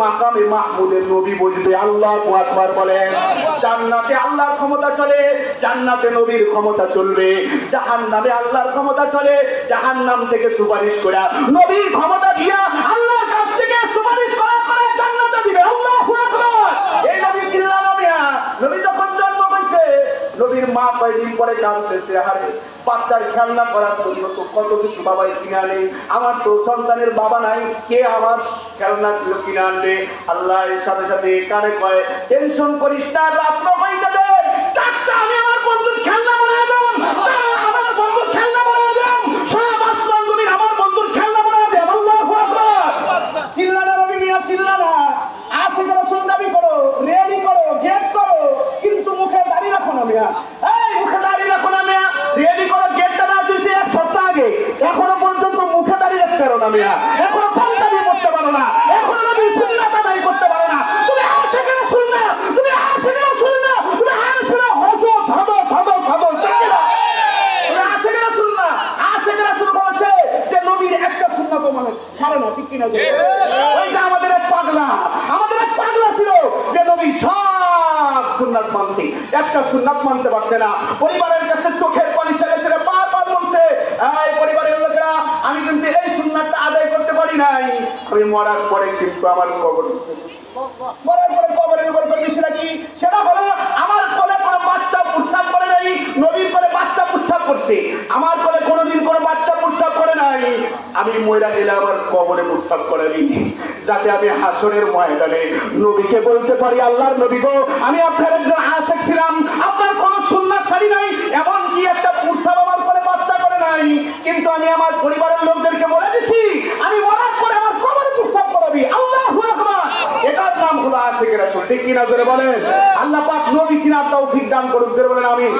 মাকামে মাহমুদের নবী বসবে। আল্লাহু আকবার বলেন। জান্নাতে আল্লাহর ক্ষমতা চলে, জান্নাতে নবীর ক্ষমতা চলবে। জাহান্নামে আল্লাহর ক্ষমতা চলে, জাহান্নাম থেকে সুপারিশ করা নবীর ক্ষমতা দিয়া আল্লাহর কাছ থেকে সুপারিশ করা করে জান্নাতে দিবে। আল্লাহু আকবার। এই নবী চিল্লানো মিয়া। নবী যখন জন্ম হয়েছে, নবীর মা কয়েকদিন পরে কাঁদতেছে, আরে বাচ্চার খেলনা করার জন্য তো কত কিছু বাবাই কিনে আনে, আমার তো সন্তানের বাবা নাই, কে আমার খেলনা কিনে আনবে? আল্লাহ এর সাথে সাথে কানে কয়, টেনশন করিস না, রাত্র হইতে দে, চারটা আমি আমার বন্ধুর খেলনা বানিয়ে দেব, আমার বন্ধুর খেলনা বানিয়ে দেব, সব আসমান জমিন আমার বন্ধুর খেলনা বানিয়ে দেব। আল্লাহু আকবার। চিল্লানা নবী মিয়া, চিল্লানা। আশিক রাসূল দাবি করো, রেডি করো, গেট করো, কিন্তু মুখে দাঁড়িয়ে রাখো না মিয়া। এই মুখে দাঁড়িয়ে রাখো না মিয়া। রেডি করো, গেটটা না দিয়েছে এক সপ্তাহ আগে, এখনো পর্যন্ত মুখে দাঁড়িয়ে রাখতে পারো না মিয়া। এখনো পাঞ্জাবি পড়তে পারো না, এখনো নবী সুন্নাত আদায় করতে পারো না। তুমি আশিক রাসূল না, তুমি আশিক রাসূল না, তুমি আশিক হযরত হযরত হযরত হযরত ঠিক না? তুমি আশিক রাসূল না। আশিক রাসূল বলেছে যে নবীর একটা সুন্নাত মানে ছাড়ে না, ঠিক কিনা? ওই যে আমাদের এক পাগলা, আমাদের এক পাগলা ছিল যে নবী সব সুন্নাত মানছে, একটা সুন্নাত মানতে পারছে না। পরিবারের কাছে চোখের পানি ছেড়ে ছেড়ে বারবার বলছে, এই পরিবারের লোকেরা, আমি কিন্তু এই সুন্নাতটা আদায় করতে পারি নাই, আমি মরার পরে কিন্তু আমার কবর, মরার পরে কবরের উপর করবি। সেটা কি? সেটা হলো আমার কোলে কোনো বাচ্চা প্রস্রাব করে নাই, নবীর কোলে বাচ্চা প্রস্রাব করছে, আমার কোলে কোনোদিন কোনো বাচ্চা প্রস্রাব করে নাই, আমি ময়রা গেলে আমার কবরে প্রস্রাব করাবি, যাতে আমি হাসরের ময়দানে নবীকে বলতে পারি, আল্লাহর নবী গো, আমি আপনার একজন আশিক ছিলাম, আপনার কোনো সুন্নাত ছাড়ি নাই, এমন কি একটা প্রস্রাব আমার কোলে বাচ্চা করে নাই, কিন্তু আমি আমার পরিবারের লোকদেরকে বলে দিছি আমি মরার পরে আমার কবরে প্রস্রাব করাবি। আল্লাহু আকবার। এটার নাম হলো আশিক রাসূল, ঠিক কিনা জোরে বলেন? আল্লাহ পাক নবী চিনার তৌফিক দান করুক, জোরে বলেন আমিন।